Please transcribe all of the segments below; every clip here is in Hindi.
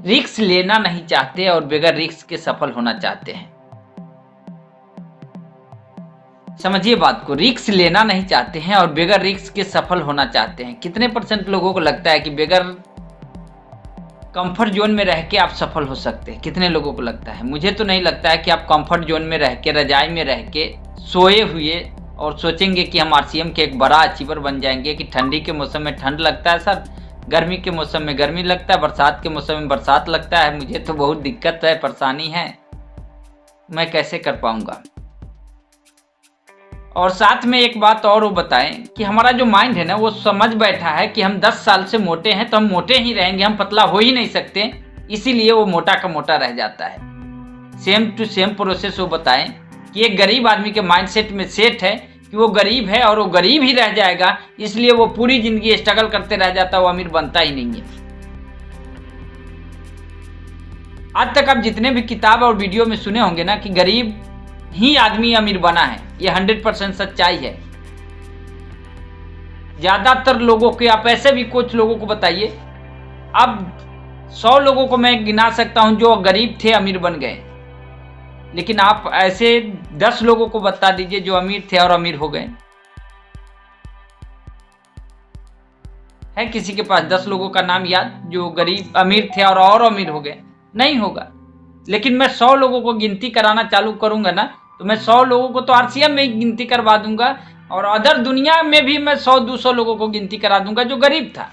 रिस्क लेना नहीं चाहते और बगैर रिस्क के सफल होना चाहते हैं। समझिए बात को, रिस्क लेना नहीं चाहते हैं और बगैर रिस्क के सफल होना चाहते हैं। कितने % लोगों को लगता है कि बगैर कंफर्ट जोन में रह के आप सफल हो सकते हैं? कितने लोगों को लगता है? मुझे तो नहीं लगता है कि आप कंफर्ट जोन में रह के, रजाई में रह के सोए हुए और सोचेंगे कि हम आरसीएम के एक बड़ा अचीवर बन जाएंगे। कि ठंडी के मौसम में ठंड लगता है सर, गर्मी के मौसम में गर्मी लगता है, बरसात के मौसम में बरसात लगता है, मुझे तो बहुत दिक्कत है, परेशानी है, मैं कैसे कर पाऊंगा। और साथ में एक बात और वो बताएं कि हमारा जो माइंड है ना, वो समझ बैठा है कि हम 10 साल से मोटे हैं तो हम मोटे ही रहेंगे, हम पतला हो ही नहीं सकते, इसीलिए वो मोटा का मोटा रह जाता है। सेम टू सेम प्रोसेस वो बताएं कि एक गरीब आदमी के माइंडसेट में सेट है कि वो गरीब है और वो गरीब ही रह जाएगा, इसलिए वो पूरी जिंदगी स्ट्रगल करते रह जाता है, वो अमीर बनता ही नहीं है। आज तक आप जितने भी किताब और वीडियो में सुने होंगे ना कि गरीब ही आदमी अमीर बना है, ये 100% सच्चाई है। ज्यादातर लोगों के, आप ऐसे भी कुछ लोगों को बताइए, अब 100 लोगों को मैं गिना सकता हूं जो गरीब थे अमीर बन गए, लेकिन आप ऐसे 10 लोगों को बता दीजिए जो अमीर थे और अमीर हो गए। है किसी के पास 10 लोगों का नाम याद जो गरीब अमीर थे और अमीर हो गए? नहीं होगा। लेकिन मैं 100 लोगों को गिनती कराना चालू करूंगा ना, तो मैं 100 लोगों को तो आरसीएम में ही गिनती करवा दूंगा और अदर दुनिया में भी मैं 100-200 लोगों को गिनती करा दूंगा जो गरीब था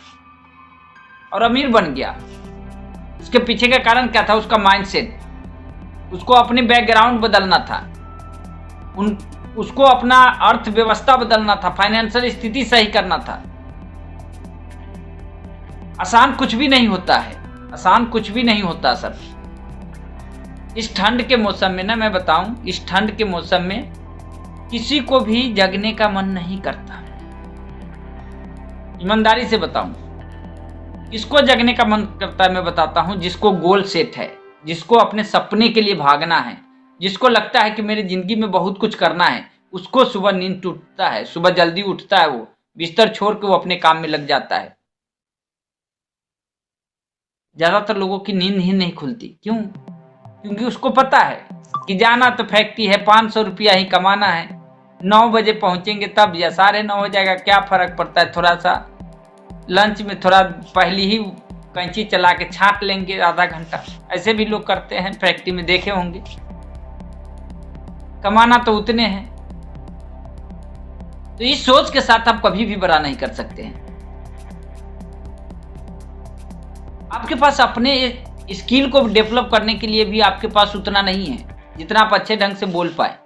और अमीर बन गया। उसके पीछे का कारण क्या था? उसका माइंडसेट, उसको अपनी बैकग्राउंड बदलना था, उसको अपना अर्थव्यवस्था बदलना था, फाइनेंशियल स्थिति सही करना था। आसान कुछ भी नहीं होता है, आसान कुछ भी नहीं होता सर। इस ठंड के मौसम में ना, मैं बताऊं, इस ठंड के मौसम में किसी को भी जगने का मन नहीं करता। ईमानदारी से बताऊं, किसको जगने का मन करता है मैं बताता हूं। जिसको गोल सेट है, जिसको अपने सपने के लिए भागना है, जिसको लगता है कि मेरी जिंदगी में बहुत कुछ करना है, उसको सुबह नींद टूटता है, सुबह जल्दी उठता है, वो बिस्तर छोड़ के वो अपने काम में लग जाता है। ज्यादातर लोगों की नींद ही नहीं खुलती। क्यों? क्योंकि उसको पता है कि जाना तो फैक्ट्री है, 500 रुपया ही कमाना है, 9 बजे पहुंचेंगे तब, या 9:30 हो जाएगा, क्या फर्क पड़ता है, थोड़ा सा लंच में थोड़ा पहली ही कैंची चला के छांट लेंगे आधा घंटा। ऐसे भी लोग करते हैं, फैक्ट्री में देखे होंगे। कमाना तो उतने हैं। तो इस सोच के साथ आप कभी भी बड़ा नहीं कर सकते हैं। आपके पास अपने स्किल को डेवलप करने के लिए भी आपके पास उतना नहीं है जितना आप अच्छे ढंग से बोल पाए।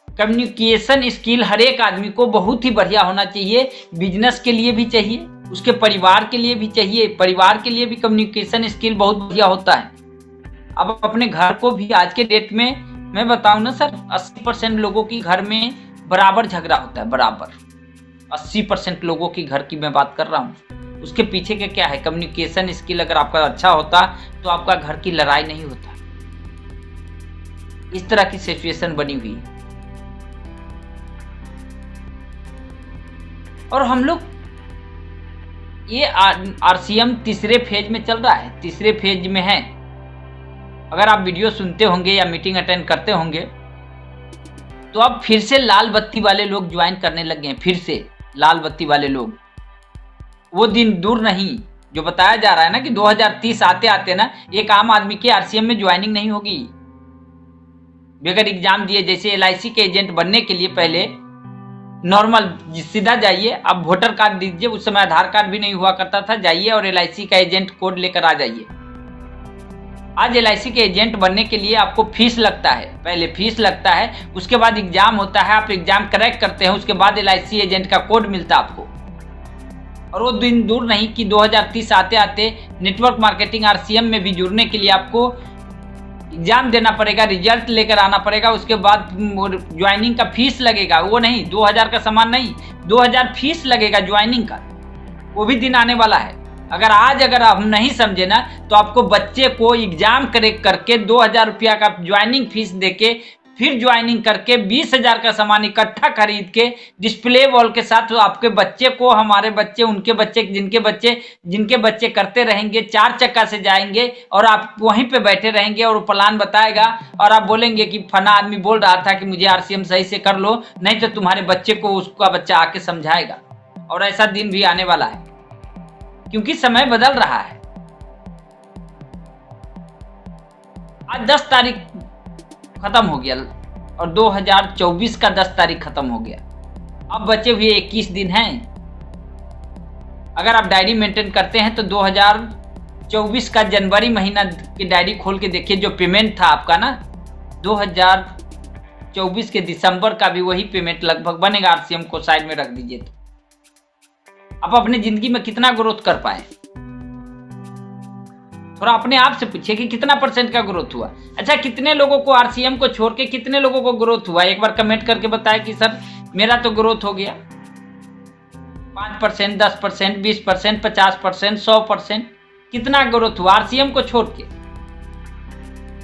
कम्युनिकेशन स्किल हर एक आदमी को बहुत ही बढ़िया होना चाहिए। बिजनेस के लिए भी चाहिए, उसके परिवार के लिए भी चाहिए। परिवार के लिए भी कम्युनिकेशन स्किल बहुत बढ़िया होता है। अब अपने घर को भी आज के डेट में मैं बताऊं ना सर, 80% लोगों की घर में बराबर झगड़ा होता है, बराबर 80% लोगों की घर की मैं बात कर रहा हूं। उसके पीछे का क्या है? कम्युनिकेशन स्किल अगर आपका अच्छा होता तो आपका घर की लड़ाई नहीं होता। इस तरह की सिचुएशन बनी हुई है। और हम लोग ये आरसीएम तीसरे फेज में चल रहा है, तीसरे फेज में है। अगर आप वीडियो सुनते होंगे या मीटिंग अटेंड करते होंगे तो अब फिर से लाल बत्ती वाले लोग ज्वाइन करने लगे हैं। फिर से लाल बत्ती वाले लोग, वो दिन दूर नहीं जो बताया जा रहा है ना कि 2030 आते आते ना एक आम आदमी की आरसीएम में ज्वाइनिंग नहीं होगी। बगैर एग्जाम दिए, जैसे एलआईसी के एजेंट बनने के लिए पहले नॉर्मल सीधा जाइए, अब वोटर कार्ड दीजिए, उस समय आधार कार्ड भी नहीं हुआ करता था, जाइए और एलआईसी का एजेंट कोड लेकर आ जाइए। आज एलआईसी के एजेंट बनने के लिए आपको फीस लगता है, पहले फीस लगता है, उसके बाद एग्जाम होता है, आप एग्जाम क्रैक करते हैं, उसके बाद एलआईसी एजेंट का कोड मिलता है आपको। और वो दिन दूर नहीं कि 2030 आते आते नेटवर्क मार्केटिंग आरसीएम में भी जुड़ने के लिए आपको एग्जाम देना पड़ेगा, रिजल्ट लेकर आना पड़ेगा, उसके बाद ज्वाइनिंग का फीस लगेगा। वो नहीं 2000 का सामान नहीं, 2000 फीस लगेगा ज्वाइनिंग का। वो भी दिन आने वाला है। अगर हम नहीं समझे ना तो आपको बच्चे को एग्जाम क्रैक करके 2000 रुपया का ज्वाइनिंग फीस देके फिर ज्वाइनिंग करके 20,000 का सामान इकट्ठा खरीद के डिस्प्ले वॉल के साथ आपके बच्चे को, हमारे बच्चे, उनके बच्चे, जिनके बच्चे करते रहेंगे, 4 चक्का से जाएंगे और आप वहीं पे बैठे रहेंगे और प्लान बताएगा और आप बोलेंगे कि फला आदमी बोल रहा था कि मुझे आरसीएम सही से कर लो, नहीं तो तुम्हारे बच्चे को उसका बच्चा आके समझाएगा। और ऐसा दिन भी आने वाला है, क्योंकि समय बदल रहा है। आज 10 तारीख खत्म हो गया और 2024 का 10 तारीख खत्म हो गया। अब बचे हुए 21 दिन हैं। अगर आप डायरी मेंटेन करते हैं तो 2024 का जनवरी महीना की डायरी खोल के देखिए, जो पेमेंट था आपका ना 2024 के दिसंबर का भी वही पेमेंट लगभग बनेगा। आरसीएम को साइड में रख दीजिए तो आप अपनी जिंदगी में कितना ग्रोथ कर पाए, थोड़ा अपने आप से पूछिए कि कितना % का ग्रोथ हुआ। अच्छा, कितने लोगों को आरसीएम को छोड़ के कितने लोगों को ग्रोथ हुआ, एक बार कमेंट करके बताए कि सर मेरा तो ग्रोथ हो गया 5%, 10%, 20%, 50%, 100%, कितना ग्रोथ हुआ आरसीएम को छोड़ के?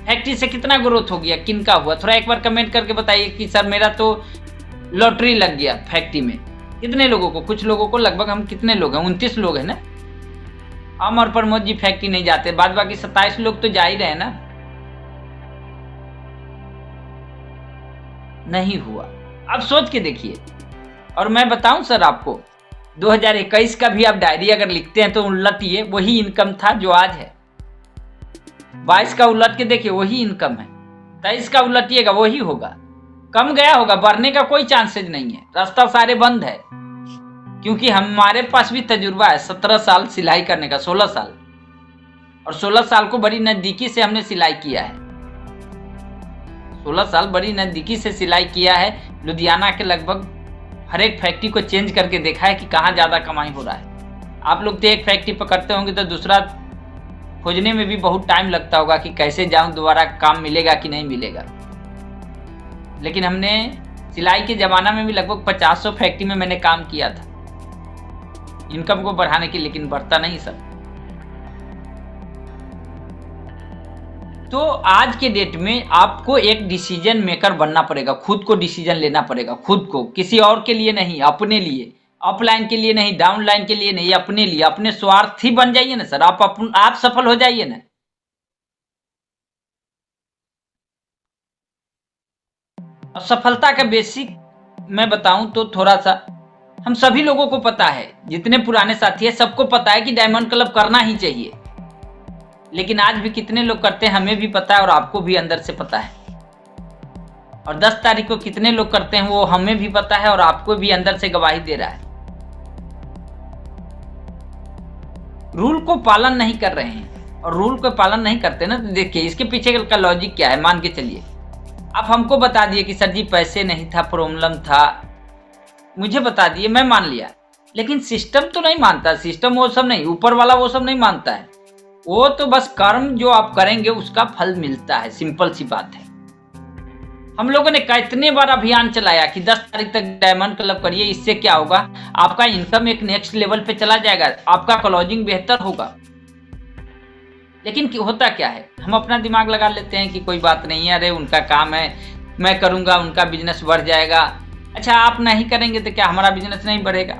फैक्ट्री से कितना ग्रोथ हो गया, किनका हुआ? थोड़ा एक बार कमेंट करके बताइए कि सर मेरा तो लॉटरी लग गया फैक्ट्री में। कितने लोगों को? कुछ लोगों को, लगभग हम कितने लोग हैं, 29 लोग हैं ना। हम और प्रमोद जी फैक्ट्री नहीं जाते, बाद बाकी 27 लोग तो जा ही रहे ना। नहीं हुआ। अब सोच के देखिए। और मैं बताऊं सर आपको, 2021 का भी आप डायरी अगर लिखते हैं तो उलटिए, वही इनकम था जो आज है। 22 का उलट के देखिए, वही इनकम है। 23 का उलटिएगा, वही होगा। कम गया होगा, बढ़ने का कोई चांसेज नहीं है। रास्ता सारे बंद है, क्योंकि हमारे पास भी तजुर्बा है 17 साल सिलाई करने का, 16 साल, और 16 साल को बड़ी नजदीकी से हमने सिलाई किया है। 16 साल बड़ी नजदीकी से सिलाई किया है। लुधियाना के लगभग हर एक फैक्ट्री को चेंज करके देखा है कि कहाँ ज़्यादा कमाई हो रहा है। आप लोग तो एक फैक्ट्री पकड़ते होंगे तो दूसरा खोजने में भी बहुत टाइम लगता होगा कि कैसे जाऊं, दोबारा काम मिलेगा कि नहीं मिलेगा। लेकिन हमने सिलाई के ज़माना में भी लगभग 50 फैक्ट्री में मैंने काम किया था इनकम को बढ़ाने की, लेकिन बढ़ता नहीं सब। तो आज के डेट में आपको एक डिसीजन मेकर बनना पड़ेगा, खुद को डिसीजन लेना पड़ेगा, खुद को, किसी और के लिए नहीं, अपने लिए। अपलाइन के लिए नहीं, डाउनलाइन के लिए नहीं, अपने लिए। अपने स्वार्थी बन जाइए ना सर, आप सफल हो जाइए ना। और सफलता का बेसिक मैं बताऊं तो थोड़ा सा हम सभी लोगों को पता है, जितने पुराने साथी है सबको पता है कि डायमंड क्लब करना ही चाहिए। लेकिन आज भी कितने लोग करते हैं हमें भी पता है और आपको भी अंदर से पता है। और 10 तारीख को कितने लोग करते हैं वो हमें भी पता है और आपको भी अंदर से गवाही दे रहा है। रूल को पालन नहीं कर रहे हैं, और रूल को पालन नहीं करते ना, तो देखिए इसके पीछे का लॉजिक क्या है। मान के चलिए आप हमको बता दिए कि सर जी पैसे नहीं था, प्रॉब्लम था, मुझे बता दिए, मैं मान लिया। लेकिन सिस्टम तो नहीं मानता। सिस्टम वो सब नहीं, ऊपर वाला वो सब नहीं मानता है। वो तो बस कर्म जो आप करेंगे उसका फल मिलता है, सिंपल सी बात है। हम लोगों ने कितने बार अभियान चलाया कि 10 तारीख तक डायमंड क्लब करिए, इससे क्या होगा, आपका इनकम एक नेक्स्ट लेवल पे चला जाएगा, आपका क्लोजिंग बेहतर होगा। लेकिन होता क्या है, हम अपना दिमाग लगा लेते हैं कि कोई बात नहीं है, अरे उनका काम है, मैं करूंगा, उनका बिजनेस बढ़ जाएगा। अच्छा, आप नहीं करेंगे तो क्या हमारा बिजनेस नहीं बढ़ेगा?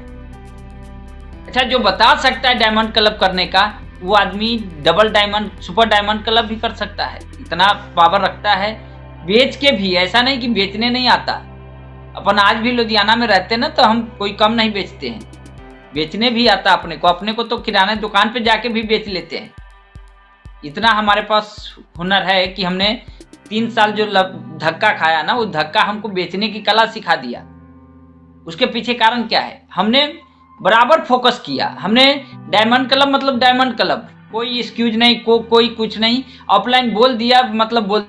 अच्छा, जो बता सकता है डायमंड क्लब करने का, वो आदमी double diamond, super diamond club भी कर सकता है। इतना पावर रखता है। बेच के भी, ऐसा नहीं कि बेचने नहीं आता। अपन आज भी लुधियाना में रहते ना, तो हम कोई कम नहीं बेचते हैं, बेचने भी आता अपने को। अपने को तो किराना दुकान पे जाके भी बेच लेते हैं। इतना हमारे पास हुनर है कि हमने 3 साल जो धक्का खाया ना, वो धक्का हमको बेचने की कला सिखा दिया। उसके पीछे कारण क्या है, हमने बराबर फोकस किया। हमने डायमंड क्लब मतलब डायमंड क्लब, कोई एक्सक्यूज नहीं, कोई कुछ नहीं। ऑफलाइन बोल दिया मतलब बोल,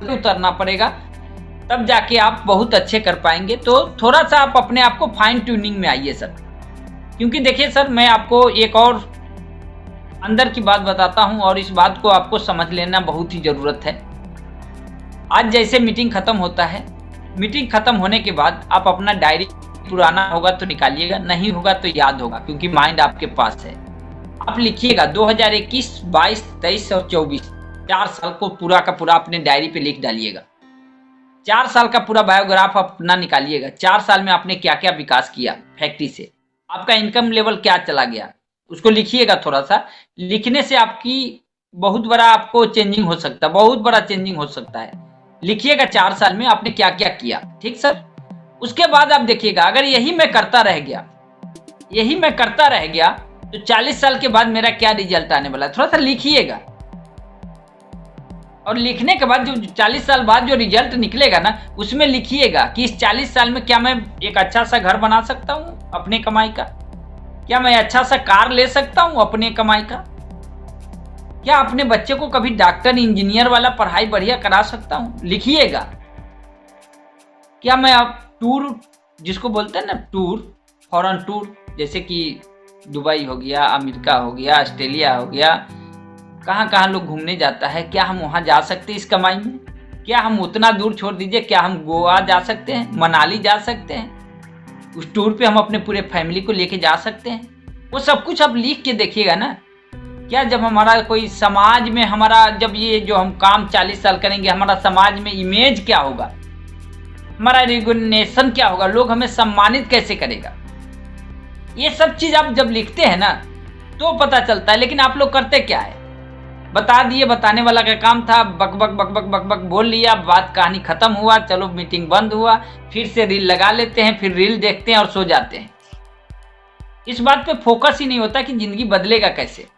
उतरना पड़ेगा, तब जाके आप बहुत अच्छे कर पाएंगे। तो थोड़ा सा आप अपने आप को फाइन ट्यूनिंग में आइए सर। क्योंकि देखिए सर, मैं आपको एक और अंदर की बात बताता हूं, और इस बात को आपको समझ लेना बहुत ही जरूरत है। आज जैसे मीटिंग खत्म होता है, मीटिंग खत्म होने के बाद आप अपना डायरी, पुराना होगा तो निकालिएगा, नहीं होगा तो याद होगा, क्योंकि माइंड आपके पास है। आप लिखिएगा 2021, 22, 23 और 24, 4 साल को पूरा का पूरा अपने डायरी पे लिख डालिएगा। 4 साल का पूरा बायोग्राफ अपना निकालिएगा। 4 साल में आपने क्या क्या विकास किया फैक्ट्री से, आपका इनकम लेवल क्या चला गया, उसको लिखिएगा। थोड़ा सा लिखने से आपकी बहुत बड़ा आपको चेंजिंग हो सकता है, बहुत बड़ा चेंजिंग हो सकता है। लिखिएगा 4 साल में आपने क्या क्या किया। ठीक सर। उसके बाद आप देखिएगा, अगर यही मैं करता रह गया तो 40 साल के बाद मेरा क्या रिजल्ट आने वाला है, थोड़ा सा लिखिएगा। और लिखने के बाद जो 40 साल बाद जो रिजल्ट निकलेगा ना, उसमें लिखिएगा कि इस 40 साल में क्या मैं एक अच्छा सा घर बना सकता हूँ अपने कमाई का, क्या मैं अच्छा सा कार ले सकता हूँ अपने कमाई का, क्या अपने बच्चे को कभी डॉक्टर इंजीनियर वाला पढ़ाई बढ़िया करा सकता हूँ, लिखिएगा। क्या मैं अब टूर, जिसको बोलते हैं ना टूर, फॉरेन टूर, जैसे कि दुबई हो गया, अमेरिका हो गया, ऑस्ट्रेलिया हो गया, कहाँ कहाँ लोग घूमने जाता है, क्या हम वहाँ जा सकते हैं इस कमाई में? क्या हम उतना दूर छोड़ दीजिए, क्या हम गोवा जा सकते हैं, मनाली जा सकते हैं, उस टूर पे हम अपने पूरे फैमिली को लेके जा सकते हैं? वो सब कुछ आप लिख के देखिएगा ना। क्या जब हमारा कोई समाज में, हमारा जब ये जो हम काम 40 साल करेंगे, हमारा समाज में इमेज क्या होगा, हमारा रिकॉग्निशन क्या होगा, लोग हमें सम्मानित कैसे करेगा, ये सब चीज आप जब लिखते हैं ना तो पता चलता है। लेकिन आप लोग करते क्या है, बता दिए, बताने वाला का काम था, बक बक बक बक बक बक बोल लिया, बात कहानी खत्म हुआ, चलो मीटिंग बंद हुआ, फिर से रील लगा लेते हैं, फिर रील देखते हैं और सो जाते हैं। इस बात पे फोकस ही नहीं होता कि जिंदगी बदलेगा कैसे।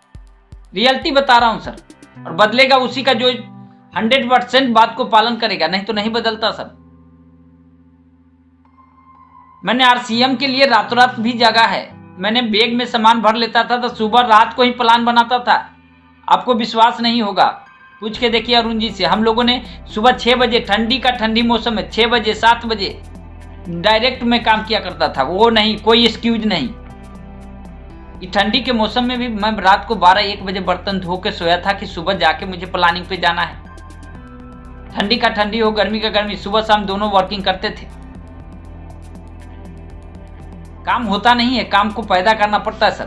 रियलिटी बता रहा हूं सर, और बदलेगा उसी का जो 100% बात को पालन करेगा, नहीं तो नहीं बदलता सर। मैंने आरसीएम के लिए रातों रात भी जगा है। मैंने बैग में सामान भर लेता था तो सुबह रात को ही प्लान बनाता था। आपको विश्वास नहीं होगा, पूछ के देखिए अरुण जी से। हम लोगों ने सुबह 6 बजे, ठंडी मौसम में 6 बजे 7 बजे डायरेक्ट में काम किया करता था। वो नहीं, कोई एक्सक्यूज नहीं। ये ठंडी के मौसम में भी मैं रात को 12-1 बजे बर्तन धो के सोया था कि सुबह जाके मुझे प्लानिंग पे जाना है। ठंडी का ठंडी हो, गर्मी का गर्मी, सुबह शाम दोनों वर्किंग करते थे। काम होता नहीं है, काम को पैदा करना पड़ता है सर।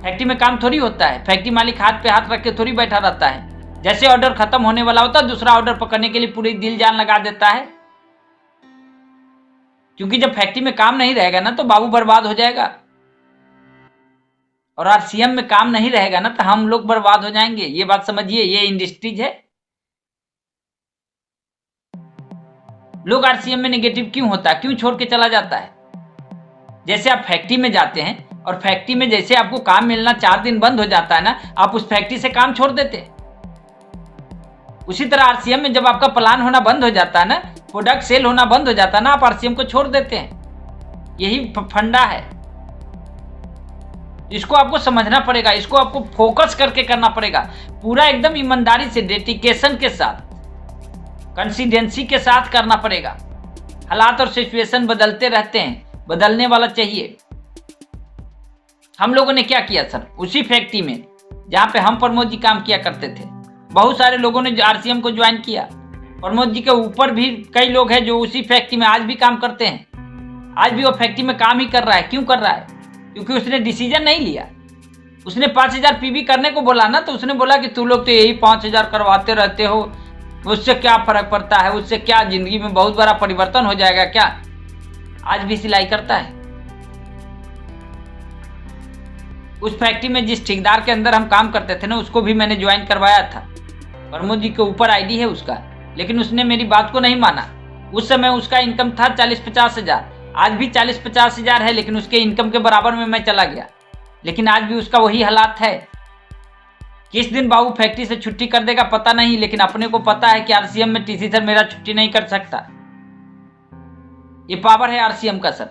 फैक्ट्री में काम थोड़ी होता है, फैक्ट्री मालिक हाथ पे हाथ रख के थोड़ी बैठा रहता है। जैसे ऑर्डर खत्म होने वाला होता है, दूसरा ऑर्डर पकड़ने के लिए पूरी दिल जान लगा देता है। क्योंकि जब फैक्ट्री में काम नहीं रहेगा ना तो बाबू बर्बाद हो जाएगा, और आरसीएम में काम नहीं रहेगा ना तो हम लोग बर्बाद हो जाएंगे। ये बात समझिए, ये इंडस्ट्रीज है। लोग आरसीएम में नेगेटिव क्यों होता है, क्यों छोड़ के चला जाता है? जैसे आप फैक्ट्री में जाते हैं और फैक्ट्री में जैसे आपको काम मिलना 4 दिन बंद हो जाता है ना, आप उस फैक्ट्री से काम छोड़ देते हैं। उसी तरह आरसीएम में जब आपका प्लान होना बंद हो जाता है ना, प्रोडक्ट सेल होना बंद हो जाता है ना, आप आरसीएम को छोड़ देते हैं। यही फंडा है। इसको आपको समझना पड़ेगा, इसको आपको फोकस करके करना पड़ेगा, पूरा एकदम ईमानदारी से, डेडिकेशन के साथ, कंसिस्टेंसी के साथ करना पड़ेगा। हालात और सिचुएशन बदलते रहते हैं, बदलने वाला चाहिए। हम लोगों ने क्या किया सर, उसी फैक्ट्री में जहां पे हम प्रमोद जी काम किया करते थे, बहुत सारे लोगों ने आरसीएम को ज्वाइन किया। प्रमोद जी के ऊपर भी कई लोग हैं जो उसी फैक्ट्री में आज भी काम करते हैं। आज भी वो फैक्ट्री में काम ही कर रहा है। क्यों कर रहा है? क्योंकि उसने डिसीजन नहीं लिया। उसने 5000 पीबी करने को बोला ना, तो उसने बोला कि तू लोग तो यही 5000 करवाते रहते हो, उससे क्या फर्क पड़ता है, उससे क्या जिंदगी में बहुत बड़ा परिवर्तन हो जाएगा क्या? आज भी सिलाई करता है। उस फैक्ट्री में जिस ठेकेदार के अंदर हम काम करते थे ना, उसको भी मैंने ज्वाइन करवाया था। प्रमोद जी के ऊपर आईडी है उसका, लेकिन उसने मेरी बात को नहीं माना। उस समय उसका इनकम था 40-50 हजार, आज भी 40-50 हजार है, लेकिन उसके इनकम के बराबर में मैं चला गया। लेकिन आज भी उसका वही हालात है। किस दिन बाबू फैक्ट्री से छुट्टी कर देगा पता नहीं, लेकिन अपने को पता है कि आरसीएम में टीसी सर मेरा छुट्टी नहीं कर सकता। ये पावर है आरसीएम का सर।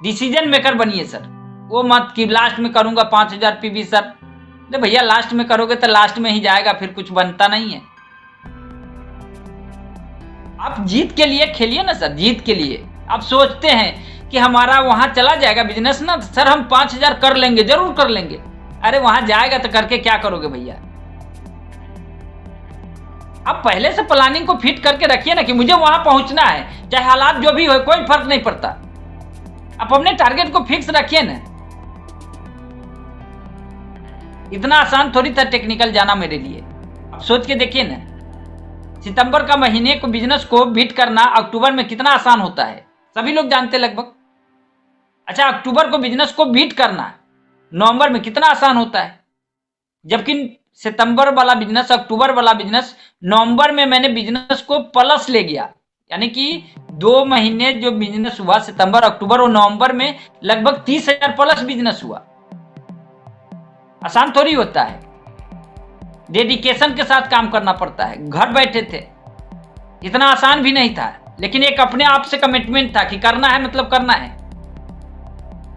डिसीजन मेकर बनिए सर। वो मत कि लास्ट में करूंगा 5000 पीबी सर। अरे भैया, लास्ट में करोगे तो लास्ट में ही जाएगा, फिर कुछ बनता नहीं है। आप जीत के लिए खेलिए ना सर, जीत के लिए। आप सोचते हैं कि हमारा वहां चला जाएगा बिजनेस ना सर, हम 5000 कर लेंगे, जरूर कर लेंगे। अरे वहां जाएगा तो करके क्या करोगे भैया? आप पहले से प्लानिंग को फिट करके रखिए ना कि मुझे वहां पहुंचना है, चाहे हालात जो भी हो, कोई फर्क नहीं पड़ता। आप अपने टारगेट को फिक्स रखिए ना। इतना आसान थोड़ी था टेक्निकल जाना मेरे लिए। अब सोच के देखिए ना, सितंबर का महीने को बिजनेस को बीट करना अक्टूबर में कितना आसान होता है, सभी लोग जानते लगभग। अच्छा, अक्टूबर को बिजनेस को बीट करना नवंबर में कितना आसान होता है, जबकि सितंबर वाला बिजनेस, अक्टूबर वाला बिजनेस, नवंबर में मैंने बिजनेस को प्लस ले गया। यानी कि 2 महीने जो बिजनेस हुआ सितंबर, अक्टूबर और नवंबर में लगभग 30,000 प्लस बिजनेस हुआ। आसान थोड़ी होता है, डेडिकेशन के साथ काम करना पड़ता है। घर बैठे थे, इतना आसान भी नहीं था, लेकिन एक अपने आप से कमिटमेंट था कि करना है मतलब करना है।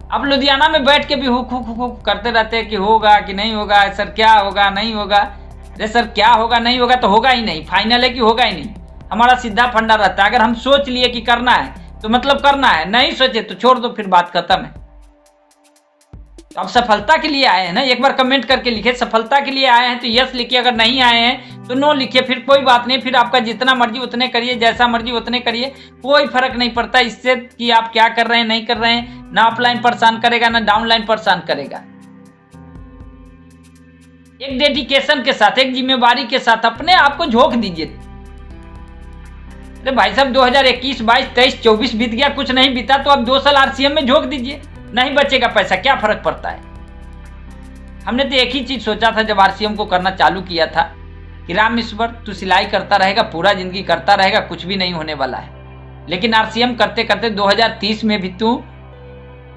अब लुधियाना में बैठ के भी हुक हुक हुक करते रहते हैं कि होगा कि नहीं होगा, सर क्या होगा नहीं होगा। अरे सर क्या होगा नहीं होगा तो होगा ही नहीं, फाइनल है कि होगा ही नहीं। हमारा सीधा फंडा रहता है, अगर हम सोच लिए कि करना है तो मतलब करना है, नहीं सोचे तो छोड़ दो, फिर बात खत्म है। तो अब सफलता के लिए आए हैं ना, एक बार कमेंट करके लिखे सफलता के लिए आए हैं तो यस लिखिए, अगर नहीं आए हैं तो नो लिखिए, फिर कोई बात नहीं। फिर आपका जितना मर्जी उतने करिए, जैसा मर्जी उतने करिए, कोई फर्क नहीं पड़ता इससे कि आप क्या कर रहे हैं नहीं कर रहे हैं। ना अपलाइन परेशान करेगा ना डाउनलाइन परेशान करेगा। एक डेडिकेशन के साथ, एक जिम्मेवारी के साथ अपने आप को झोंक दीजिए। अरे भाई साहब 2021, 22, 23, 24 बीत गया, कुछ नहीं बीता तो अब 2 साल आरसीएम में झोंक दीजिए, नहीं बचेगा पैसा, क्या फर्क पड़ता है। हमने तो एक ही चीज सोचा था जब आरसीएम को करना चालू किया था कि राम ईश्वर तू सिलाई करता रहेगा, पूरा जिंदगी करता रहेगा, कुछ भी नहीं होने वाला है। लेकिन आरसीएम करते करते 2030 में भी तू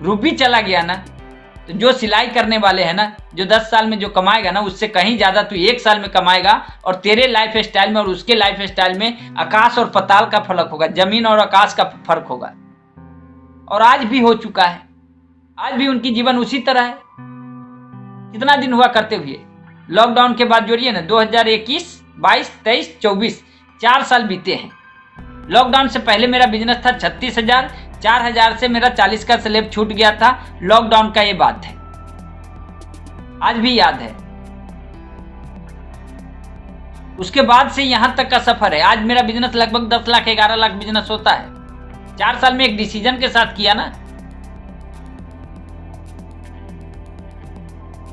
रूबी चला गया ना, तो जो सिलाई करने वाले हैं ना, जो 10 साल में जो कमाएगा ना, उससे कहीं ज्यादा तू 1 साल में कमाएगा। और तेरे लाइफ स्टाइल में और उसके लाइफ स्टाइल में आकाश और पताल का फर्क होगा, जमीन और आकाश का फर्क होगा। और आज भी हो चुका है, आज भी उनकी जीवन उसी तरह है। कितना दिन हुआ करते हुए, लॉकडाउन के बाद जोड़िए ना, 2021, 22, 23, 24, 4 साल बीते हैं। लॉकडाउन से पहले मेरा बिजनेस था 36,000, 4,000 से मेरा 40 का स्लैब छूट गया था। लॉकडाउन का ये बात है, आज भी याद है। उसके बाद से यहां तक का सफर है। आज मेरा बिजनेस लगभग 10 लाख 11 लाख बिजनेस होता है। 4 साल में एक डिसीजन के साथ किया ना।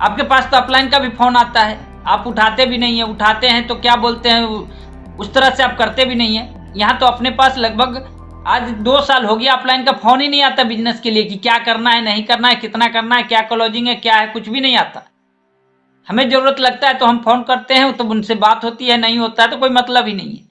आपके पास तो अपलाइन का भी फोन आता है, आप उठाते भी नहीं है, उठाते हैं तो क्या बोलते हैं, उस तरह से आप करते भी नहीं है। यहाँ तो अपने पास लगभग आज 2 साल हो गया अपलाइन का फोन ही नहीं आता बिजनेस के लिए कि क्या करना है नहीं करना है, कितना करना है, क्या क्लोजिंग है, क्या है, कुछ भी नहीं आता। हमें जरूरत लगता है तो हम फोन करते हैं, तो उनसे बात होती है, नहीं होता है तो कोई मतलब ही नहीं है।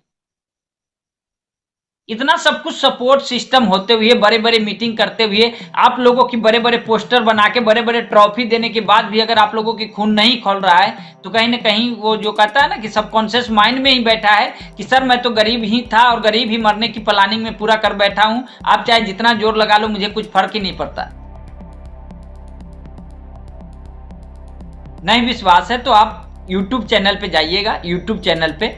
इतना सब कुछ सपोर्ट सिस्टम होते हुए, बड़े बड़े मीटिंग करते हुए, आप लोगों की बड़े बड़े पोस्टर बना के, बड़े बड़े ट्रॉफी देने के बाद भी अगर आप लोगों की खून नहीं खोल रहा है तो कहीं ना कहीं वो जो कहता है ना कि सबकॉन्शियस माइंड में ही बैठा है कि सर मैं तो गरीब ही था और गरीब ही मरने की प्लानिंग में पूरा कर बैठा हूं, आप चाहे जितना जोर लगा लो मुझे कुछ फर्क ही नहीं पड़ता। नहीं विश्वास है तो आप यूट्यूब चैनल पे जाइएगा, यूट्यूब चैनल पे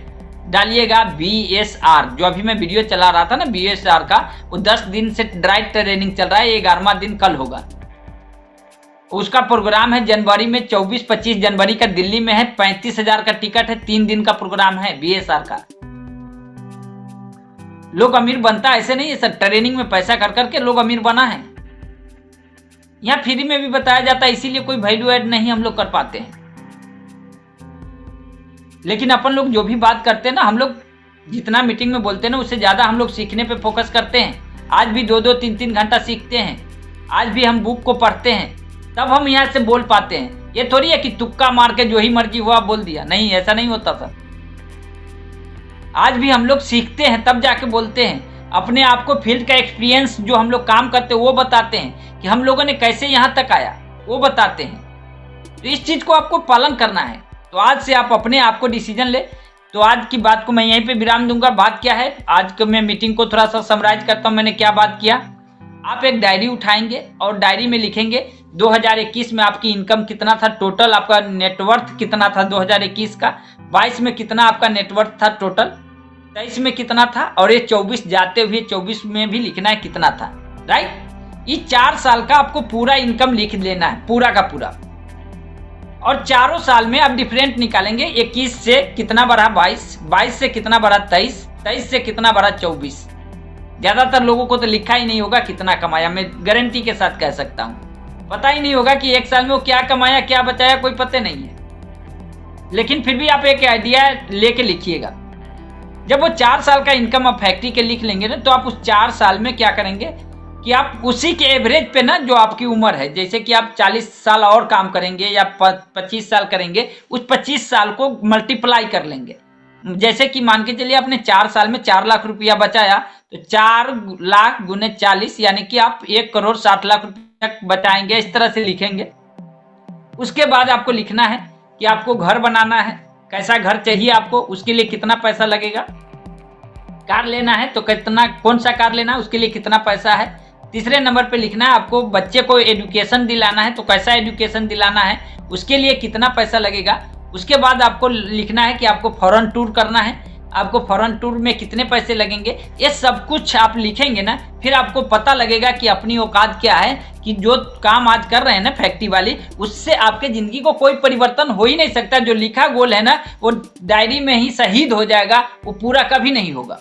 डालिएगा BSR, जो अभी मैं वीडियो चला रहा था ना BSR का, वो 10 दिन से डायरेक्ट ट्रेनिंग चल रहा है, 11वां दिन कल होगा। उसका प्रोग्राम है जनवरी में, 24-25 जनवरी का दिल्ली में है, 35,000 का टिकट है, 3 दिन का प्रोग्राम है BSR का। लोग अमीर बनता ऐसे नहीं है सर, ट्रेनिंग में पैसा कर करके लोग अमीर बना है। यहाँ फ्री में भी बताया जाता है, इसीलिए कोई वैल्यू ऐड नहीं हम लोग कर पाते हैं। लेकिन अपन लोग जो भी बात करते हैं ना, हम लोग जितना मीटिंग में बोलते हैं ना, उससे ज्यादा हम लोग सीखने पे फोकस करते हैं। आज भी 2-2, 3-3 घंटा सीखते हैं, आज भी हम बुक को पढ़ते हैं, तब हम यहाँ से बोल पाते हैं। ये थोड़ी है कि तुक्का मार के जो ही मर्जी हुआ बोल दिया, नहीं, ऐसा नहीं होता था। आज भी हम लोग सीखते हैं तब जाके बोलते हैं। अपने आप को फील्ड का एक्सपीरियंस जो हम लोग काम करते हैं वो बताते हैं कि हम लोगों ने कैसे यहाँ तक आया, वो बताते हैं। तो इस चीज को आपको पालन करना है। तो आज से आप अपने आप को डिसीजन ले। तो आज की बात को मैं यहीं पे विराम दूंगा। बात क्या है, आज के मैं मीटिंग को थोड़ा सा समराइज करता हूं, मैंने क्या बात किया। आप एक डायरी उठाएंगे और डायरी में लिखेंगे 2021 में आपकी इनकम कितना था टोटल, आपका नेटवर्थ कितना था 2021 का, 22 में कितना आपका नेटवर्थ था टोटल, 23 में कितना था, और ये 24 जाते हुए 24 में भी लिखना है कितना था। राइट, ये 4 साल का आपको पूरा इनकम लिख लेना है, पूरा का पूरा। और चारों साल में आप डिफरेंट निकालेंगे। 21 से कितना बढ़ा 22, 22 से कितना बढ़ा 23, 23 से कितना बढ़ा 24। ज्यादातर लोगों को तो लिखा ही नहीं होगा कितना कमाया, मैं गारंटी के साथ कह सकता हूँ। पता ही नहीं होगा कि 1 साल में वो क्या कमाया क्या बचाया, कोई पता नहीं है। लेकिन फिर भी आप एक आइडिया लेके लिखिएगा। जब वो 4 साल का इनकम आप फैक्ट्री के लिख लेंगे ना, तो आप उस 4 साल में क्या करेंगे कि आप उसी के एवरेज पे ना, जो आपकी उम्र है, जैसे कि आप 40 साल और काम करेंगे या 25 साल करेंगे, उस 25 साल को मल्टीप्लाई कर लेंगे। जैसे कि मान के चलिए आपने 4 साल में 4 लाख रुपया बचाया, तो 4 लाख गुने 40 यानी कि आप 1,60,00,000 रुपया बचाएंगे। इस तरह से लिखेंगे। उसके बाद आपको लिखना है कि आपको घर बनाना है, कैसा घर चाहिए आपको, उसके लिए कितना पैसा लगेगा। कार लेना है तो कितना, कौन सा कार लेना है, उसके लिए कितना पैसा है। तीसरे नंबर पे लिखना है आपको बच्चे को एजुकेशन दिलाना है, तो कैसा एजुकेशन दिलाना है, उसके लिए कितना पैसा लगेगा। उसके बाद आपको लिखना है कि आपको फॉरेन टूर करना है, आपको फॉरेन टूर में कितने पैसे लगेंगे। ये सब कुछ आप लिखेंगे ना, फिर आपको पता लगेगा कि अपनी औकात क्या है, कि जो काम आज कर रहे हैं ना फैक्ट्री वाली, उससे आपके जिंदगी को कोई परिवर्तन हो ही नहीं सकता। जो लिखा गोल है ना, वो डायरी में ही शहीद हो जाएगा, वो पूरा कभी नहीं होगा।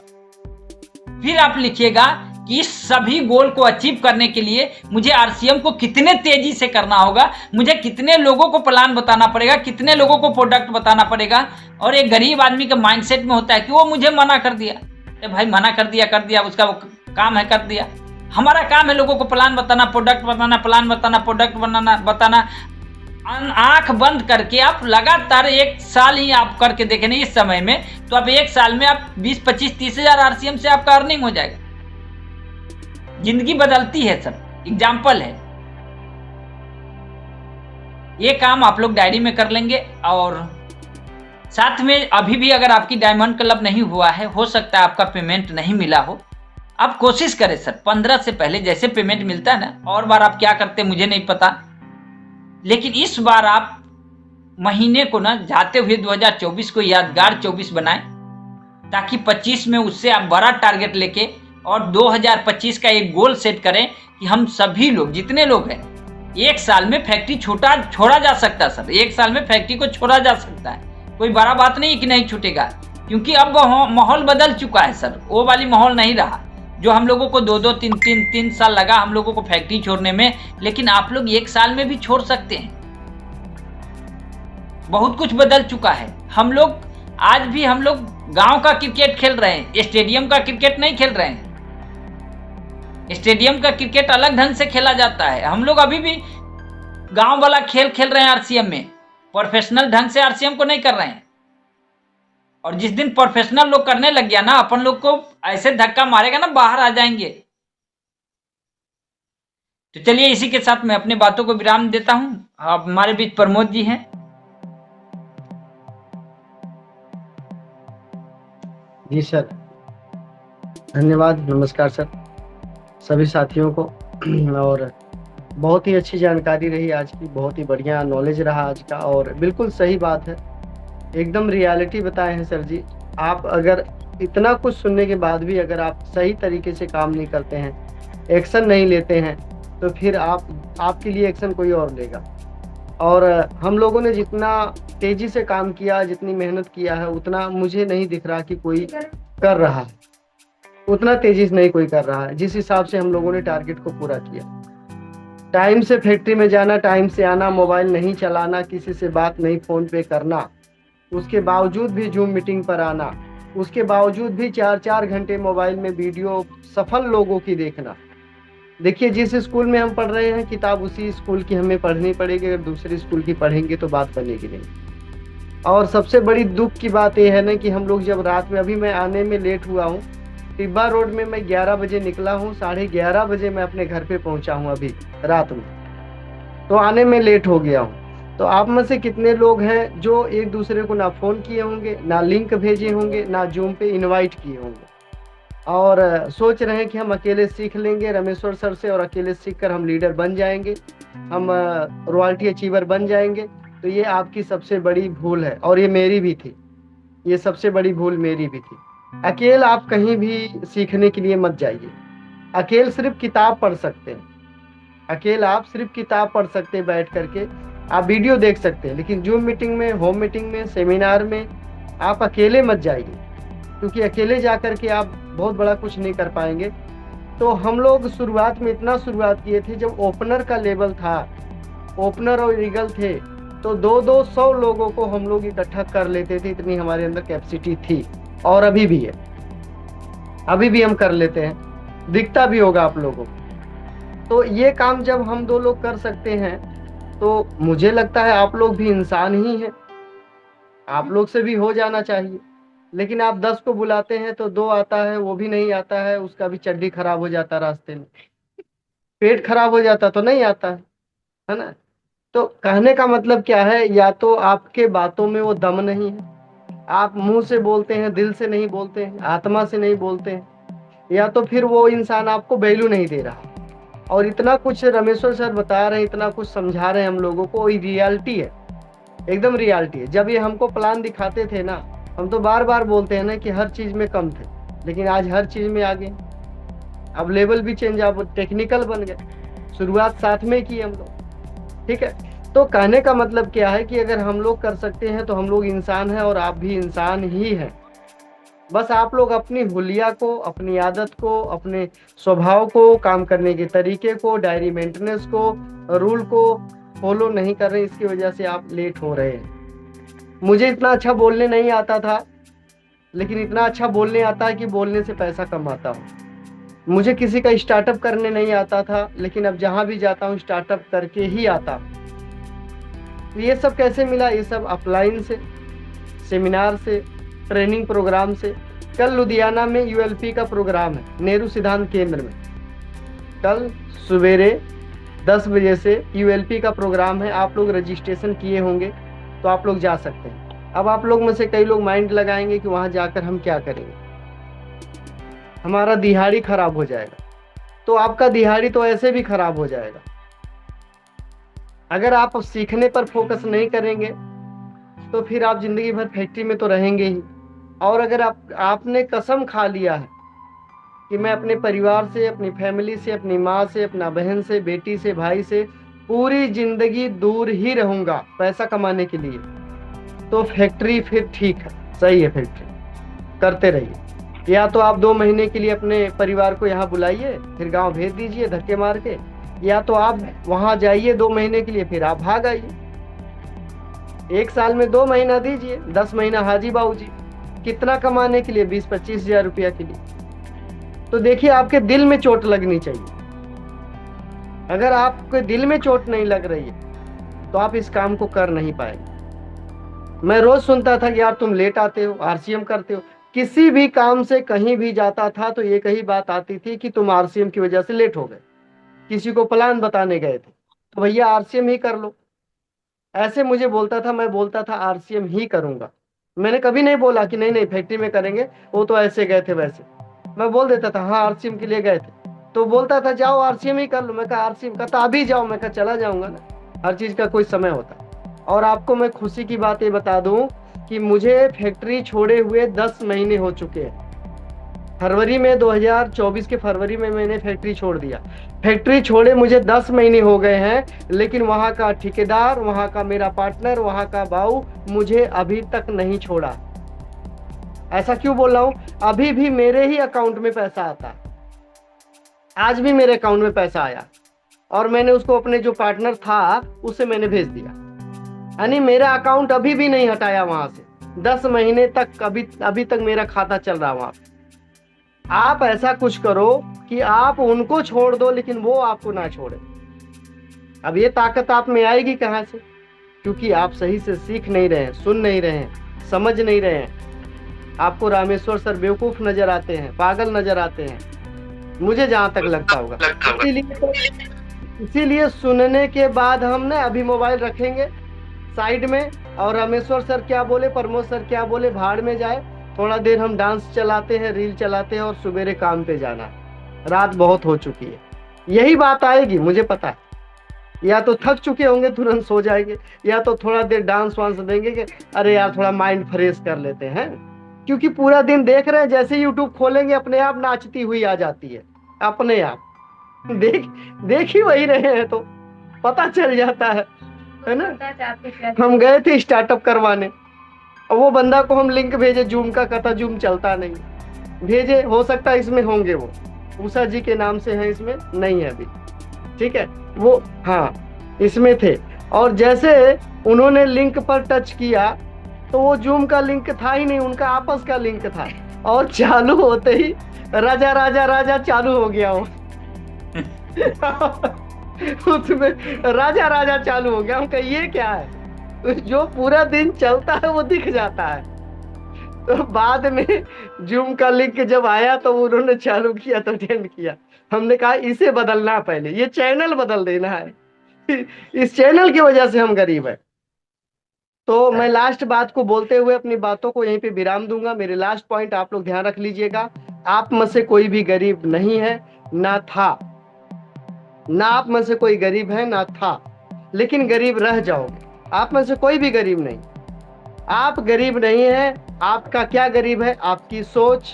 फिर आप लिखिएगा कि इस सभी गोल को अचीव करने के लिए मुझे आरसीएम को कितने तेजी से करना होगा, मुझे कितने लोगों को प्लान बताना पड़ेगा, कितने लोगों को प्रोडक्ट बताना पड़ेगा। और एक गरीब आदमी के माइंडसेट में होता है कि वो मुझे मना कर दिया, अरे भाई मना कर दिया, उसका वो काम है, कर दिया। हमारा काम है लोगों को प्लान बताना, प्रोडक्ट बताना, प्लान बताना, प्रोडक्ट बताना। आंख बंद करके आप लगातार 1 साल ही आप करके देखें इस समय में, तो आप 1 साल में आप 20, 25, 30 हजार आरसीएम से आपका अर्निंग हो जाएगा। जिंदगी बदलती है सर, एग्जाम्पल है। ये काम आप लोग डायरी में कर लेंगे। और साथ में अभी भी अगर आपकी डायमंड क्लब नहीं हुआ है, हो सकता है आपका पेमेंट नहीं मिला हो, आप कोशिश करें सर 15 से पहले, जैसे पेमेंट मिलता है ना। और बार आप क्या करते मुझे नहीं पता, लेकिन इस बार आप महीने को ना जाते हुए 2024 को यादगार 24 बनाएं, ताकि 25 में उससे आप बड़ा टारगेट लेके और 2025 का एक गोल सेट करें कि हम सभी लोग, जितने लोग हैं, 1 साल में फैक्ट्री छोड़ा जा सकता है सर। 1 साल में फैक्ट्री को छोड़ा जा सकता है, कोई बड़ा बात नहीं कि नहीं छूटेगा, क्योंकि अब माहौल बदल चुका है सर। वो वाली माहौल नहीं रहा जो हम लोगों को 2-2, 3-3 साल लगा हम लोगों को फैक्ट्री छोड़ने में, लेकिन आप लोग 1 साल में भी छोड़ सकते हैं। बहुत कुछ बदल चुका है। हम लोग आज भी गांव का क्रिकेट खेल रहे हैं, स्टेडियम का क्रिकेट नहीं खेल रहे हैं। स्टेडियम का क्रिकेट अलग ढंग से खेला जाता है, हम लोग अभी भी गांव वाला खेल खेल रहे हैं आरसीएम में, प्रोफेशनल ढंग से आरसीएम को नहीं कर रहे हैं। और जिस दिन प्रोफेशनल लोग करने लग गया ना, अपन लोग को ऐसे धक्का मारेगा ना, बाहर आ जाएंगे। तो चलिए इसी के साथ मैं अपनी बातों को विराम देता हूं। अब हमारे बीच प्रमोद जी हैं। जी सर, धन्यवाद, नमस्कार सर सभी साथियों को। और बहुत ही अच्छी जानकारी रही आज की, बहुत ही बढ़िया नॉलेज रहा आज का, और बिल्कुल सही बात है, एकदम रियलिटी बताए हैं सर जी। आप अगर इतना कुछ सुनने के बाद भी अगर आप सही तरीके से काम नहीं करते हैं, एक्शन नहीं लेते हैं, तो फिर आपके लिए एक्शन कोई और लेगा। और हम लोगों ने जितना तेजी से काम किया, जितनी मेहनत किया है, उतना मुझे नहीं दिख रहा कि कोई कर रहा है, उतना तेजी से नहीं कोई कर रहा है। जिस हिसाब से हम लोगों ने टारगेट को पूरा किया, टाइम से फैक्ट्री में जाना, टाइम से आना, मोबाइल नहीं चलाना, किसी से बात नहीं फोन पे करना, उसके बावजूद भी जूम मीटिंग पर आना, उसके बावजूद भी 4-4 घंटे मोबाइल में वीडियो सफल लोगों की देखना। देखिए, जिस स्कूल में हम पढ़ रहे हैं किताब, उसी स्कूल की हमें पढ़नी पड़ेगी। अगर दूसरे स्कूल की पढ़ेंगे तो बात बनेगी नहीं। और सबसे बड़ी दुख की बात यह है ना कि हम लोग जब रात में, अभी मैं आने में लेट हुआ हूँ, टिब्बा रोड में मैं 11 बजे निकला हूँ, 11:30 बजे मैं अपने घर पे पहुंचा हूँ अभी रात में, तो आने में लेट हो गया हूँ। तो आप में से कितने लोग हैं जो एक दूसरे को ना फोन किए होंगे, ना लिंक भेजे होंगे, ना जूम पे इनवाइट किए होंगे, और सोच रहे हैं कि हम अकेले सीख लेंगे रामेश्वर सर से, और अकेले सीखकर हम लीडर बन जाएंगे, हम रॉयल्टी अचीवर बन जाएंगे। तो ये आपकी सबसे बड़ी भूल है, और ये मेरी भी थी, ये सबसे बड़ी भूल मेरी भी थी। अकेले आप कहीं भी सीखने के लिए मत जाइए। अकेले सिर्फ किताब पढ़ सकते हैं, अकेले आप सिर्फ किताब पढ़ सकते हैं, बैठ करके आप वीडियो देख सकते हैं, लेकिन जूम मीटिंग में, होम मीटिंग में, सेमिनार में आप अकेले मत जाइए, क्योंकि अकेले जाकर के आप बहुत बड़ा कुछ नहीं कर पाएंगे। तो हम लोग शुरुआत में इतना शुरुआत किए थे, जब ओपनर का लेवल था, ओपनर और रीगल थे, तो तो 200 लोगों को हम लोग इकट्ठा कर लेते थे, इतनी हमारे अंदर कैपेसिटी थी, और अभी भी है, अभी भी हम कर लेते हैं, दिखता भी होगा आप लोगों को। तो ये काम जब हम 2 लोग कर सकते हैं तो मुझे लगता है आप लोग भी इंसान ही हैं, आप लोग से भी हो जाना चाहिए। लेकिन आप 10 को बुलाते हैं तो 2 आता है, वो भी नहीं आता है, उसका भी चड्डी खराब हो जाता रास्ते में, पेट खराब हो जाता तो नहीं आता है ना। तो कहने का मतलब क्या है, या तो आपके बातों में वो दम नहीं है, आप मुंह से बोलते हैं, दिल से नहीं बोलते हैं, आत्मा से नहीं बोलते हैं, या तो फिर वो इंसान आपको वैल्यू नहीं दे रहा। और इतना कुछ रमेश्वर सर बता रहे हैं, इतना कुछ समझा रहे हैं हम लोगों को, ये रियलिटी है, एकदम रियलिटी है। जब ये हमको प्लान दिखाते थे ना, हम तो बार बार बोलते हैं ना कि हर चीज में कम थे, लेकिन आज हर चीज में आगे, अब लेवल भी चेंज, अब टेक्निकल बन गए, शुरुआत साथ में की हम लोग, ठीक है। तो कहने का मतलब क्या है कि अगर हम लोग कर सकते हैं तो हम लोग इंसान हैं, और आप भी इंसान ही हैं। बस आप लोग अपनी हुलिया को, अपनी आदत को, अपने स्वभाव को, काम करने के तरीके को, डायरी मेंटेनेंस को, रूल को फॉलो नहीं कर रहे, इसकी वजह से आप लेट हो रहे हैं। मुझे इतना अच्छा बोलने नहीं आता था, लेकिन इतना अच्छा बोलने आता है कि बोलने से पैसा कमाता हूँ। मुझे किसी का स्टार्टअप करने नहीं आता था, लेकिन अब जहां भी जाता हूँ स्टार्टअप करके ही आता हूँ। तो ये सब कैसे मिला? ये सब अपलाइन से, सेमिनार से, ट्रेनिंग प्रोग्राम से। कल लुधियाना में यूएलपी का प्रोग्राम है, नेहरू सिद्धांत केंद्र में, कल सवेरे 10 बजे से यूएलपी का प्रोग्राम है। आप लोग रजिस्ट्रेशन किए होंगे तो आप लोग जा सकते हैं। अब आप लोग में से कई लोग माइंड लगाएंगे कि वहां जाकर हम क्या करेंगे, हमारा दिहाड़ी खराब हो जाएगा। तो आपका दिहाड़ी तो ऐसे भी खराब हो जाएगा। अगर आप सीखने पर फोकस नहीं करेंगे तो फिर आप जिंदगी भर फैक्ट्री में तो रहेंगे ही। और अगर आपने कसम खा लिया है कि मैं अपने परिवार से, अपनी फैमिली से, अपनी माँ से, अपना बहन से, बेटी से, भाई से पूरी जिंदगी दूर ही रहूंगा पैसा कमाने के लिए, तो फैक्ट्री फिर ठीक है, सही है, फैक्ट्री करते रहिए। या तो आप 2 महीने के लिए अपने परिवार को यहाँ बुलाइए, फिर गांव भेज दीजिए धक्के मार के, या तो आप वहां जाइए 2 महीने के लिए, फिर आप भाग आइए। 1 साल में 2 महीना दीजिए, 10 महीना हाजी बाबूजी। कितना कमाने के लिए? 20-25 हजार रुपया के लिए। तो देखिए, आपके दिल में चोट लगनी चाहिए। अगर आपके दिल में चोट नहीं लग रही है तो आप इस काम को कर नहीं पाएंगे। मैं रोज सुनता था कि यार तुम लेट आते हो, आरसीएम करते हो। किसी भी काम से कहीं भी जाता था तो एक ही बात आती थी कि तुम आरसीएम की वजह से लेट हो गए। किसी को प्लान बताने गए थे तो भैया आरसीएम ही कर लो, ऐसे मुझे बोलता था। मैं बोलता था आरसीएम ही करूंगा। मैंने कभी नहीं बोला कि नहीं नहीं फैक्ट्री में करेंगे, वो तो ऐसे गए थे वैसे। मैं बोल देता था हाँ आरसीएम के लिए गए थे, तो बोलता था जाओ आरसीएम ही कर लो। मैं कहा आरसीएम का तो अभी जाओ। मैं कहा चला जाऊंगा ना, हर चीज का कोई समय होता। और आपको मैं खुशी की बात ये बता दूं कि मुझे फैक्ट्री छोड़े हुए 10 महीने हो चुके हैं। फरवरी में 2024 के फरवरी में मैंने फैक्ट्री छोड़ दिया। फैक्ट्री छोड़े मुझे 10 महीने हो गए हैं, लेकिन वहां का ठेकेदार, वहां का मेरा पार्टनर, वहां का बाऊ मुझे अभी तक नहीं छोड़ा। ऐसा क्यों बोल रहा हूं? अभी भी मेरे ही अकाउंट में पैसा आता है। आज भी मेरे अकाउंट में पैसा आया और मैंने उसको, अपने जो पार्टनर था उसे मैंने भेज दिया। यानी मेरा अकाउंट अभी भी नहीं हटाया वहां से। 10 महीने तक अभी तक मेरा खाता चल रहा वहां पे। आप ऐसा कुछ करो कि आप उनको छोड़ दो लेकिन वो आपको ना छोड़े। अब ये ताकत आप में आएगी कहां से? क्योंकि आप सही से सीख नहीं रहे हैं, सुन नहीं रहे हैं, समझ नहीं रहे हैं। आपको रामेश्वर सर बेवकूफ नजर आते हैं, पागल नजर आते हैं, मुझे जहां तक लगता होगा। इसीलिए सुनने के बाद हम ना अभी मोबाइल रखेंगे साइड में, और रामेश्वर सर क्या बोले, प्रमोद सर क्या बोले, भाड़ में जाए। थोड़ा देर हम डांस चलाते हैं, रील चलाते हैं, और सुबेरे काम पे जाना है। रात बहुत हो चुकी है, यही बात आएगी मुझे पता है। या तो थक चुके होंगे तुरंत सो जाएंगे, या तो थोड़ा देर डांस वांस देंगे कि अरे यार थोड़ा माइंड फ्रेश कर लेते हैं। क्योंकि पूरा दिन देख रहे हैं, जैसे यूट्यूब खोलेंगे अपने आप नाचती हुई आ जाती है, अपने आप। देख ही वही रहे हैं तो पता चल जाता है ना। हम गए थे स्टार्टअप करवाने, और वो बंदा को हम लिंक भेजे जूम का, कहता जूम चलता नहीं। भेजे, हो सकता है इसमें होंगे, वो उषा जी के नाम से हैं, इसमें नहीं है अभी, ठीक है वो, हाँ इसमें थे। और जैसे उन्होंने लिंक पर टच किया तो वो जूम का लिंक था ही नहीं, उनका आपस का लिंक था, और चालू होते ही राजा राजा राजा चालू हो गया वो। उसमें राजा राजा चालू हो गया। उनका ये क्या है, जो पूरा दिन चलता है वो दिख जाता है। तो बाद में जूम का लिंक जब आया तो उन्होंने चालू किया तो अटेंड किया। हमने कहा इसे बदलना, पहले ये चैनल बदल देना है। इस चैनल की वजह से हम गरीब हैं। तो मैं लास्ट बात को बोलते हुए अपनी बातों को यहीं पे विराम दूंगा। मेरे लास्ट पॉइंट आप लोग ध्यान रख लीजिएगा, आप में से कोई भी गरीब नहीं है, ना था, ना आप में से कोई गरीब है ना था, लेकिन गरीब रह जाओगे। आप में से कोई भी गरीब नहीं, आप गरीब नहीं है। आपका क्या गरीब है, आपकी सोच,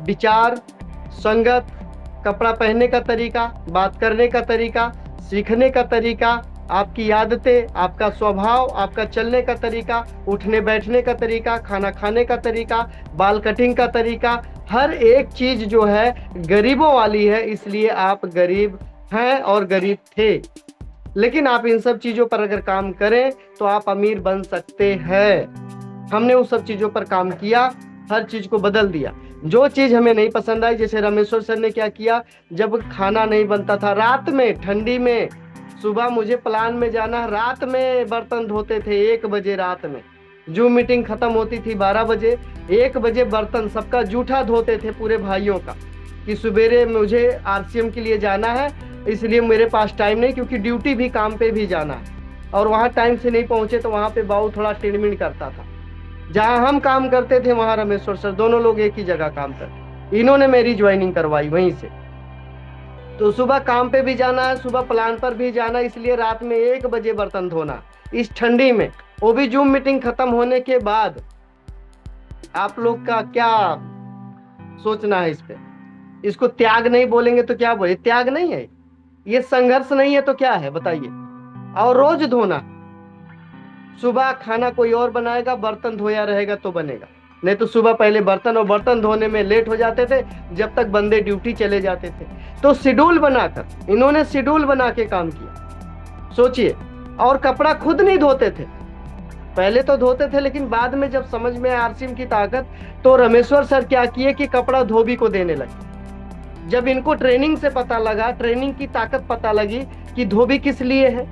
विचार, संगत, कपड़ा पहनने का तरीका, बात करने का तरीका, सीखने का तरीका, आपकी आदतें, आपका स्वभाव, आपका चलने का तरीका, उठने बैठने का तरीका, खाना खाने का तरीका, बाल कटिंग का तरीका, हर एक चीज जो है गरीबों वाली है। इसलिए आप गरीब हैं और गरीब थे, लेकिन आप इन सब चीजों पर अगर काम करें तो आप अमीर बन सकते हैं। हमने उस सब चीजों पर काम किया, हर चीज को बदल दिया। जो चीज हमें नहीं पसंद आई, जैसे रामेश्वर सर ने क्या किया, जब खाना नहीं बनता था रात में, ठंडी में, सुबह मुझे प्लान में जाना, रात में बर्तन धोते थे 1 बजे रात में। जूम मीटिंग खत्म होती थी 12 बजे, 1 बजे बर्तन सबका जूठा धोते थे पूरे भाइयों का, कि सवेरे मुझे आरसीएम के लिए जाना है, इसलिए मेरे पास टाइम नहीं, क्योंकि ड्यूटी भी, काम पे भी जाना है, और वहाँ टाइम से नहीं पहुंचे तो वहाँ पे बाऊ थोड़ा टिनमिन करता था। जहाँ हम काम करते थे वहाँ रामेश्वर सर, दोनों लोग एक ही जगह काम करते। इन्होंने मेरी ज्वाइनिंग करवाई वहीं से। तो सुबह काम पे भी जाना है, सुबह प्लान पर भी जाना, इसलिए रात में 1 बजे बर्तन धोना, इस ठंडी में, वो भी जूम मीटिंग खत्म होने के बाद। आप लोग का क्या सोचना है इस पे? इसको त्याग नहीं बोलेंगे तो क्या बोले? त्याग नहीं है ये, संघर्ष नहीं है तो क्या है बताइए? और रोज धोना, सुबह खाना कोई और बनाएगा, बर्तन धोया रहेगा तो बनेगा, नहीं तो सुबह पहले बर्तन, और बर्तन धोने में लेट हो जाते थे जब तक बंदे ड्यूटी चले जाते थे। तो शेड्यूल बनाकर, इन्होंने शेड्यूल बना के काम किया, सोचिए। और कपड़ा खुद नहीं धोते थे, पहले तो धोते थे, लेकिन बाद में जब समझ में आया आरसीएम की ताकत, तो रामेश्वर सर क्या किए कि कपड़ा धोबी को देने लगे। जब इनको ट्रेनिंग से पता लगा, ट्रेनिंग की ताकत पता लगी कि धोबी किस लिए है,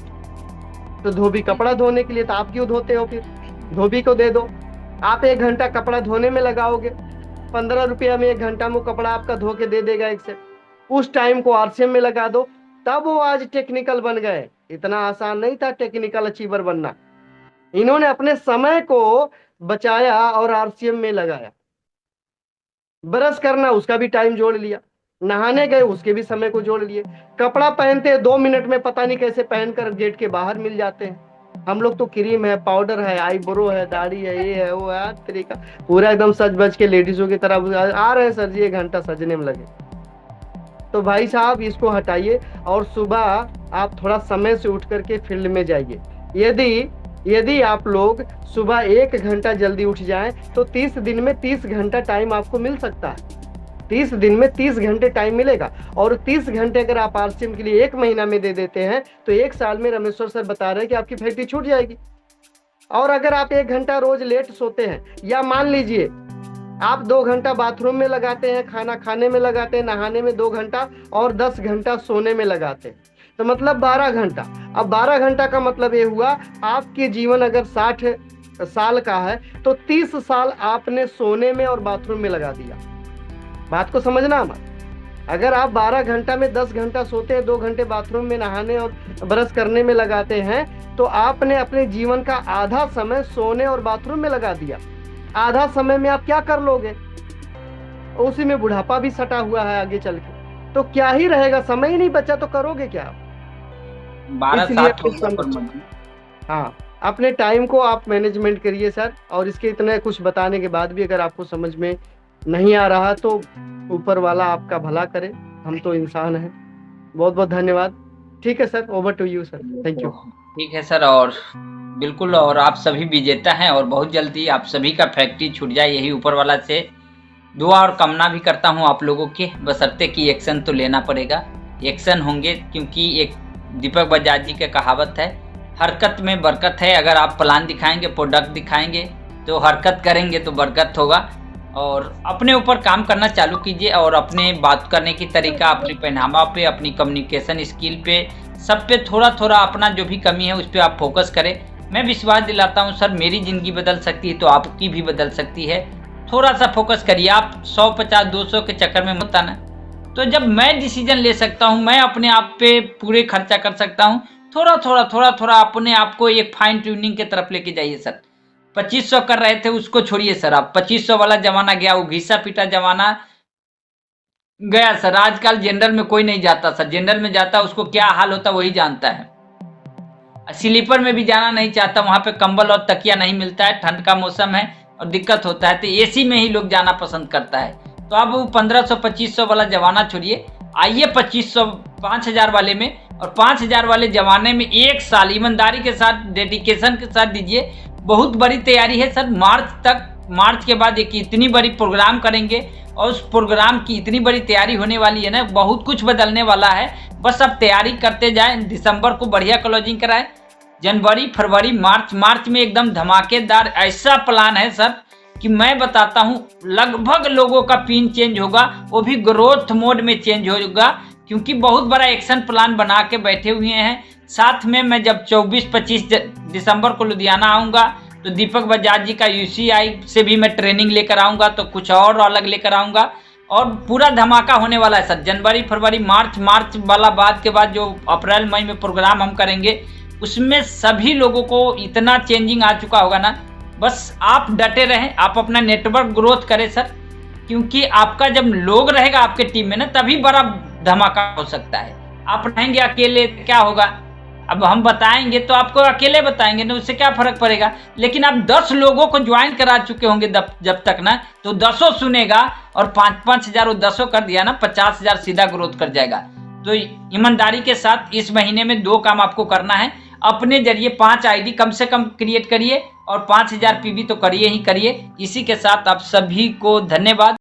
तो धोबी कपड़ा धोने के लिए, तो आप क्यों धोते हो? फिर धोबी को दे दो। आप 1 घंटा कपड़ा धोने में लगाओगे, 15 रुपया में 1 घंटा में कपड़ा आपका धो के दे देगा एक सेट। उस टाइम को आरसीएम में लगा दो, तब वो आज टेक्निकल बन गए। इतना आसान नहीं था टेक्निकल अचीवर बनना। इन्होंने अपने समय को बचाया और आरसीएम में लगाया। ब्रश करना, उसका भी टाइम जोड़ लिया, नहाने गए उसके भी समय को जोड़ लिए, कपड़ा पहनते 2 मिनट में पता नहीं कैसे पहनकर गेट के बाहर मिल जाते हैं। हम लोग तो क्रीम है, पाउडर है, आईब्रो है, दाढ़ी है, ये है वो है, तरीका पूरा एकदम सज बज के लेडीजों की तरह आ रहे हैं सर जी, 1 घंटा सजने में लगे। तो भाई साहब इसको हटाइए, और सुबह आप थोड़ा समय से उठ करके फील्ड में जाइए। यदि आप लोग सुबह 1 घंटा जल्दी उठ जाएं तो 30 दिन में 30 घंटा टाइम आपको मिल सकता है। 30 दिन में 30 घंटे टाइम मिलेगा, और 30 घंटे अगर आप आरसीएम के लिए 1 महीना में दे देते हैं तो 1 साल में रामेश्वर सर बता रहे हैं कि आपकी फैक्ट्री छूट जाएगी। और अगर आप 1 घंटा रोज लेट सोते हैं, या मान लीजिए आप 2 घंटा बाथरूम में लगाते हैं, खाना खाने में लगाते हैं, नहाने में 2 घंटा, और 10 घंटा सोने में लगाते हैं, तो मतलब 12 घंटा। अब 12 घंटा का मतलब ये हुआ, आपके जीवन अगर 60 साल का है तो 30 साल आपने सोने में और बाथरूम में लगा दिया। बात को समझना मत। अगर आप 12 घंटा में 10 घंटा सोते हैं, 2 घंटे बाथरूम में नहाने और ब्रश करने में लगाते हैं, तो आपने अपने जीवन का आधा समय सोने और बाथरूम में लगा दिया। आधा समय में आप क्या कर लोगे? उसी में बुढ़ापा भी सटा हुआ है आगे चल के, तो क्या ही रहेगा? समय ही नहीं बचा तो करोगे क्या? 12 हाँ, अपने टाइम को आप मैनेजमेंट करिए सर। और इसके इतने कुछ बताने के बाद भी अगर आपको समझ में नहीं आ रहा तो ऊपर वाला आपका भला करे, हम तो इंसान हैं। बहुत बहुत धन्यवाद। ठीक है sir, over to you sir. Thank you. ठीक है सर, और बिल्कुल, और आप सभी विजेता हैं, और बहुत जल्दी आप सभी का फैक्ट्री छूट जाए, यही ऊपर वाला से दुआ और कामना भी करता हूं आप लोगों के। बशर्ते कि एक्शन तो लेना पड़ेगा, एक्शन होंगे, क्योंकि एक दीपक बजाज जी की कहावत है हरकत में बरकत है। अगर आप प्लान दिखाएंगे, प्रोडक्ट दिखाएंगे, तो हरकत करेंगे तो बरकत होगा। और अपने ऊपर काम करना चालू कीजिए और अपने बात करने की तरीका, अपने पहनावा पे, अपनी कम्युनिकेशन स्किल पे, सब पे थोड़ा थोड़ा अपना जो भी कमी है उस पर आप फोकस करें। मैं विश्वास दिलाता हूँ सर, मेरी ज़िंदगी बदल सकती है तो आपकी भी बदल सकती है। थोड़ा सा फोकस करिए। आप 100, 50, 200 के चक्कर में मत आना। तो जब मैं डिसीजन ले सकता हूँ, मैं अपने आप पे पूरे खर्चा कर सकता हूँ, थोड़ा थोड़ा अपने आप को एक फाइन ट्यूनिंग की तरफ लेके जाइए सर। 2500 कर रहे थे उसको छोड़िए सर, आप 2500 वाला जमाना गया, वो घिसा पीटा जमाना गया सर। आजकल जनरल में कोई नहीं जाता सर, जनरल में जाता उसको क्या हाल होता वही जानता है। स्लीपर में भी जाना नहीं चाहता, वहां पे कंबल और तकिया नहीं मिलता है, ठंड का मौसम है और दिक्कत होता है, तो एसी में ही लोग जाना पसंद करता है। तो आप वो 1500 2500 वाला जमाना छोड़िए, आइए 2500 5000 वाले में। और 5000 वाले जमाने में एक साल ईमानदारी के साथ, डेडिकेशन के साथ दीजिए। बहुत बड़ी तैयारी है सर। मार्च तक, मार्च के बाद एक इतनी बड़ी प्रोग्राम करेंगे और उस प्रोग्राम की इतनी बड़ी तैयारी होने वाली है ना, बहुत कुछ बदलने वाला है। बस अब तैयारी करते जाएं। दिसंबर को बढ़िया क्लोजिंग कराएं, जनवरी, फरवरी, मार्च में एकदम धमाकेदार ऐसा प्लान है सर कि मैं बताता हूं, लगभग लोगों का पिन चेंज होगा, वो भी ग्रोथ मोड में चेंज होगा, क्योंकि बहुत बड़ा एक्शन प्लान बना के बैठे हुए हैं। साथ में मैं जब 24-25 दिसंबर को लुधियाना आऊंगा तो दीपक बजाज जी का UCI से भी मैं ट्रेनिंग लेकर आऊंगा, तो कुछ और अलग लेकर आऊंगा और पूरा धमाका होने वाला है सर। जनवरी, फरवरी, मार्च वाला बाद के बाद जो अप्रैल मई में प्रोग्राम हम करेंगे, उसमें सभी लोगों को इतना चेंजिंग आ चुका होगा ना। बस आप डटे रहें, आप अपना नेटवर्क ग्रोथ करें सर, क्योंकि आपका जब लोग रहेगा आपके टीम में ना, तभी बड़ा धमाका हो सकता है। आप रहेंगे अकेले क्या होगा? अब हम बताएंगे तो आपको अकेले बताएंगे ना, उससे क्या फर्क पड़ेगा। लेकिन आप 10 लोगों को ज्वाइन करा चुके होंगे जब तक ना, तो 10 सुनेगा और 5-5 हजार वो 10 कर दिया ना, 50 हजार सीधा ग्रोथ कर जाएगा। तो ईमानदारी के साथ इस महीने में 2 काम आपको करना है। अपने जरिए 5 ID कम से कम क्रिएट करिए और 5000 PV तो करिए ही करिए। इसी के साथ आप सभी को धन्यवाद।